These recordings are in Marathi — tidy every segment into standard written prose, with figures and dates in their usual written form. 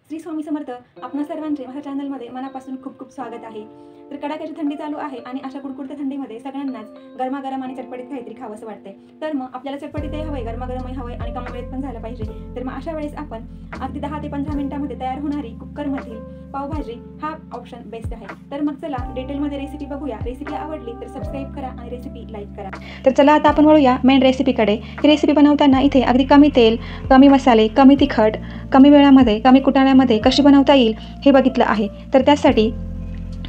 श्री स्वामी समर्थ. आपणा सर्वांचे माझ्या चॅनलमध्ये मनापासून खूप खूप स्वागत आहे. तर कडाक्याची थंडी चालू आहे आणि अशा कुडकुडत्या थंडीमध्ये सगळ्यांनाच गरमागरम आणि चटपटीत काहीतरी खावंसं वाटते. तर मग आपल्याला चटपटीतही हवंय, गरमागरमही हवंय आणि कमी वेळेत पण झालं पाहिजे. तर मग अशा वेळेस आपण अगदी 10 ते 15 मिनिटांमध्ये तयार होणारी कुकरमधील पावभाजी हा ऑप्शन बेस्ट आहे. तर मग चला डिटेलमध्ये रेसिपी बघूया. रेसिपी आवडली तर सबस्क्राईब करा आणि रेसिपी लाईक करा. तर चला आता आपण वळूया मेन रेसिपीकडे. ही रेसिपी बनवताना इथे अगदी कमी तेल, कमी मसाले, कमी तिखट, कमी वेळामध्ये, कमी कुटाण्यामध्ये कशी बनवता येईल हे बघितलं आहे. तर त्यासाठी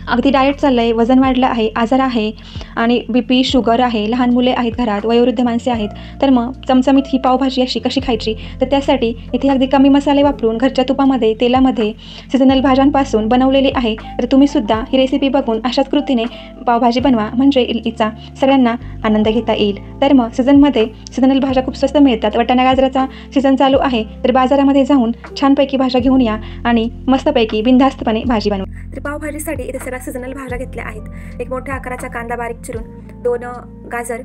अगदी डाएट चाललं आहे, वजन वाढलं आहे, आजार आहे आणि BP, शुगर आहे, लहान मुले आहेत घरात, वयोवृद्ध माणसे आहेत. तर मग चमचमीत ही पावभाजी अशी कशी खायची, तर त्यासाठी इथे अगदी कमी मसाले वापरून घरच्या तुपामध्ये, तेलामध्ये सीझनल भाज्यांपासून बनवलेली आहे. तर तुम्हीसुद्धा ही रेसिपी बघून अशाच कृतीने पावभाजी बनवा, म्हणजे हिचा सगळ्यांना आनंद घेता येईल. तर मग सीझनल भाज्या खूप स्वस्त मिळतात. वाटाणा गाजराचा सीझन चालू आहे, तर बाजारामध्ये जाऊन छानपैकी भाज्या घेऊन या आणि मस्तपैकी बिनधास्तपणे भाजी बनवा. तर पावभाजीसाठी इथे सगळ्या सीझनल भाज्या घेतल्या आहेत. एक मोठ्या आकाराचा कांदा बारीक चिरून, 2 गाजर,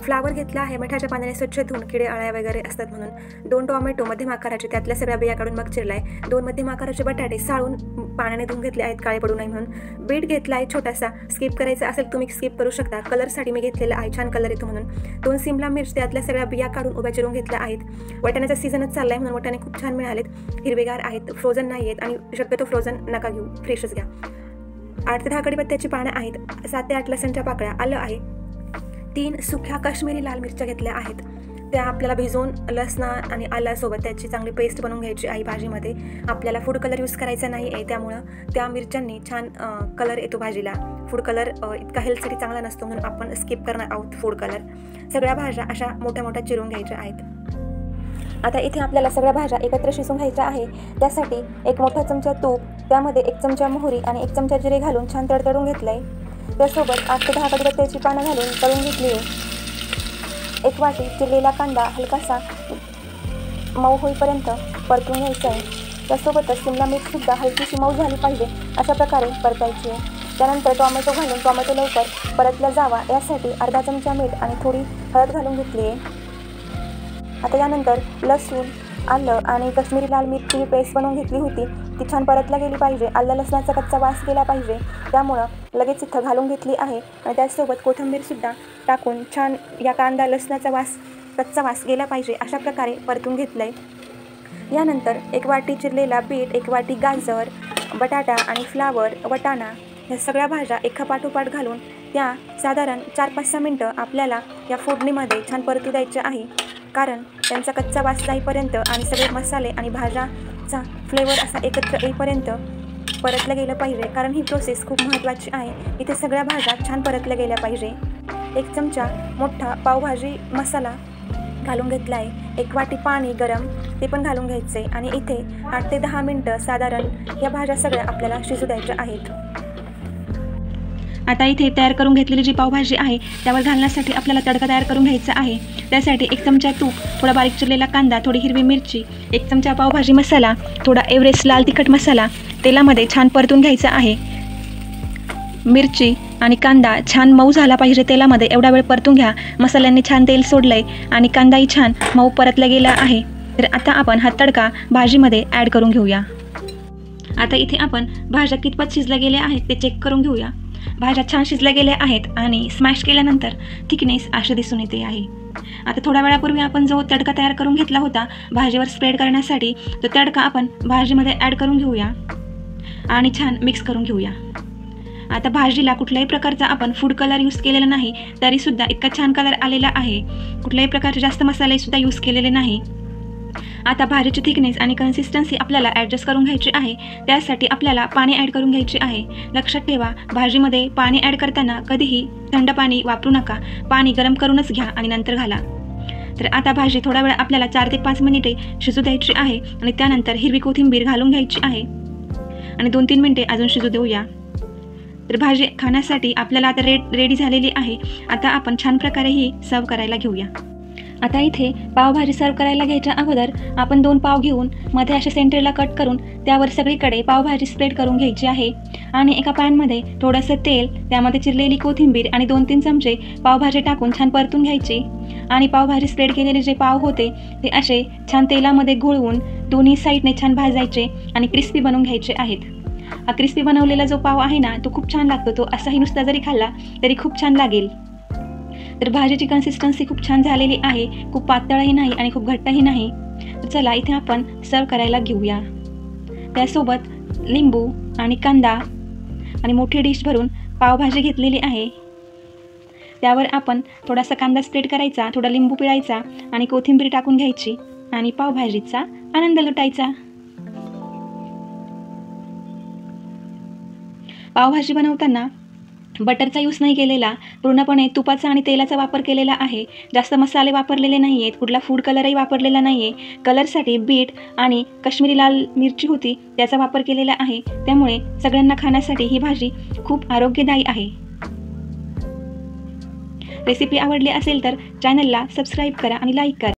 फ्लावर घेतला आहे मिठाच्या पाण्याने स्वच्छ धुवून, किडे अळ्या वगैरे असतात म्हणून, 2 टोमॅटो मध्यम आकाराचे, त्यातल्या सगळ्या बिया काढून मग चिरलाय, 2 मध्यम आकाराचे बटाटे साळून पाण्याने धुवून घेतले आहेत काळे पडू नये म्हणून, बीट घेतला आहे छोटासा, स्किप करायचा असेल तुम्ही स्किप करू शकता, कलरसाठी मी घेतलेला आहे, छान कलर येतो म्हणून, 2 सिमला मिर्च, त्यातल्या सगळ्या बिया काढून उभ्या चिरून घेतल्या आहेत. वाटाण्याचा सीझनच चालला आहे म्हणून वाटाणे खूप छान मिळालेत, हिरवेगार आहेत, फ्रोझन नाही आहेत आणि शक्यतो फ्रोझन नका घेऊ, फ्रेशच घ्या. 8 ते 10 कढीपत्त्याची पानं आहेत, 7 ते 8 लसणच्या पाकळ्या, आलं आहे, 3 सुक्या काश्मीरी लाल मिरच्या घेतल्या आहेत. त्या आपल्याला भिजवून लसणा आणि आल्यासोबत त्याची चांगली पेस्ट बनवून घ्यायची आहे भाजीमध्ये. आपल्याला फूड कलर यूज करायचा नाही आहे, त्यामुळं त्या मिरच्यांनी छान कलर येतो भाजीला. फूड कलर इतका हेल्थसाठी चांगला नसतो म्हणून आपण स्किप करणार आहोत फूड कलर. सगळ्या भाज्या अशा मोठ्या मोठ्या चिरून घ्यायच्या आहेत. आता इथे आपल्याला सगळ्या भाज्या एकत्र शिजवून घ्यायच्या आहे. त्यासाठी 1 मोठा चमचा तूप, त्यामध्ये 1 चमचा मोहरी आणि 1 चमचा जिरे घालून छान तडतडून घेतलं आहे. त्यासोबत 8 ते 10 कढीपत्त्याची पानं घालून तळून घेतली आहे. 1 वाटी चिरलेला कांदा हलकासा मऊ होईपर्यंत परतून घ्यायचा आहे. त्यासोबतच शिमला मिरचीसुद्धा हलकीशी मऊ झाली पाहिजे अशा प्रकारे परतायची आहे. त्यानंतर टोमॅटो घालून टोमॅटो लवकर परतला जावा यासाठी अर्धा चमचा मीठ आणि थोडी हळद घालून घेतली आहे. आता यानंतर लसूण, आलं आणि काश्मीरी लाल मिरची पेस्ट बनवून घेतली होती, ती छान परतला गेली पाहिजे. आलं लसणाचा कच्चा वास गेला पाहिजे, त्यामुळं लगेच इथं घालून घेतली आहे. आणि त्याचसोबत कोथिंबीरसुद्धा टाकून छान या कांदा लसणाचा कच्चा वास गेला पाहिजे अशा प्रकारे परतून घेतलं आहे. यानंतर 1 वाटी चिरलेला बीट, 1 वाटी गाजर, बटाटा आणि फ्लावर, वाटाणा ह्या सगळ्या भाज्या एकापाठोपाठ घालून त्या साधारण 4-5-6 मिनटं आपल्याला या फोडणीमध्ये छान परतू द्यायच्या आहे. कारण त्यांचा कच्चा वास जाईपर्यंत आणि सगळे मसाले आणि भाज्याचा फ्लेवर असा एकत्र येईपर्यंत परतलं गेलं पाहिजे. कारण ही प्रोसेस खूप महत्त्वाची आहे. इथे सगळ्या भाज्या छान परतल्या गेल्या पाहिजे. 1 चमचा मोठा पावभाजी मसाला घालून घेतला आहे. 1 वाटी पाणी गरम ते पण घालून घ्यायचं आहे. आणि इथे 8 ते 10 मिनटं साधारण या भाज्या सगळ्या आपल्याला शिजू द्यायच्या आहेत. आता इथे तयार करून घेतलेली जी पावभाजी आहे त्यावर घालण्यासाठी आपल्याला तडका तयार करून घ्यायचा आहे. त्यासाठी 1 चमचा तूप, थोडा बारीक चिरलेला कांदा, थोडी हिरवी मिरची, 1 चमचा पावभाजी मसाला, थोडा एव्हरेस्ट लाल तिखट मसाला तेलामध्ये छान परतून घ्यायचा आहे. मिरची आणि कांदा छान मऊ झाला पाहिजे तेलामध्ये, एवढा वेळ परतून घ्या. मसाल्यांनी छान तेल सोडलंय आणि कांदाही छान मऊ परतला गेला आहे. तर आता आपण हा तडका भाजीमध्ये ॲड करून घेऊया. आता इथे आपण भाज्या कितपत शिजल्या गेल्या आहेत ते चेक करून घेऊया. भाज्या छान शिजल्या गेल्या आहेत आणि स्मॅश केल्यानंतर थिकनेस अशी दिसून येते आहे. आता थोड्या वेळापूर्वी आपण जो तडका तयार करून घेतला होता भाजीवर स्प्रेड करण्यासाठी, तो तडका आपण भाजीमध्ये ॲड करून घेऊया आणि छान मिक्स करून घेऊया. आता भाजीला कुठल्याही प्रकारचा आपण फूड कलर यूज केलेला नाही, तरीसुद्धा इतका छान कलर आलेला आहे. कुठल्याही प्रकारचे जास्त मसालेसुद्धा यूज केलेले नाही. आता भाजीची थिकनेस आणि कन्सिस्टन्सी आपल्याला ॲडजस्ट करून घ्यायची आहे. त्यासाठी आपल्याला पाणी ॲड करून घ्यायचे आहे. लक्षात ठेवा, भाजीमध्ये पाणी ॲड करताना कधीही थंड पाणी वापरू नका. पाणी गरम करूनच घ्या आणि नंतर घाला. तर आता भाजी थोडा वेळ आपल्याला 4 ते 5 मिनिटे शिजू द्यायची आहे आणि त्यानंतर हिरवी कोथिंबीर घालून घ्यायची आहे आणि 2-3 मिनिटे अजून शिजू देऊया. तर भाजी खाण्यासाठी आपल्याला आता रेडी झालेली आहे. आता आपण छान प्रकारे ही सर्व करायला घेऊया. आता इथे पावभाजी सर्व करायला घ्यायच्या अगोदर आपण 2 पाव घेऊन मध्ये असे सेंटरला कट करून त्यावर सगळीकडे पावभाजी स्प्रेड करून घ्यायची आहे. आणि एका पॅनमध्ये थोडंसं तेल, त्यामध्ये चिरलेली कोथिंबीर आणि 2-3 चमचे पावभाजी टाकून छान परतून घ्यायची. आणि पावभाजी स्प्रेड केलेले जे पाव होते ते असे छान तेलामध्ये घोळवून दोन्ही साईडने छान भाजायचे आणि क्रिस्पी बनवून घ्यायचे आहेत. हा क्रिस्पी बनवलेला जो पाव आहे ना तो खूप छान लागतो. तो असाही नुसता जरी खाल्ला तरी खूप छान लागेल. तर भाजीची कन्सिस्टन्सी खूप छान झालेली आहे, खूप पातळही नाही आणि खूप घट्टही नाही. तर चला इथे आपण सर्व करायला घेऊया. त्यासोबत लिंबू आणि कांदा आणि मोठी डिश भरून पावभाजी घेतलेली आहे. त्यावर आपण थोडासा कांदा स्प्रेड करायचा, थोडा लिंबू पिळायचा आणि कोथिंबीर टाकून घ्यायची आणि पावभाजीचा आनंद लुटायचा. पावभाजी बनवताना बटरचा यूज नाही केलेला, पूर्णपणे तुपाचा आणि तेलाचा वापर केलेला आहे. जास्त मसाले वापरलेले नाही आहेत, कुठला फूड कलरही वापरलेला नाही आहे. कलरसाठी बीट आणि काश्मीरी लाल मिरची होती त्याचा वापर केलेला आहे. त्यामुळे सगळ्यांना खाण्यासाठी ही भाजी खूप आरोग्यदायी आहे. रेसिपी आवडली असेल तर चॅनलला सबस्क्राईब करा आणि लाईक करा.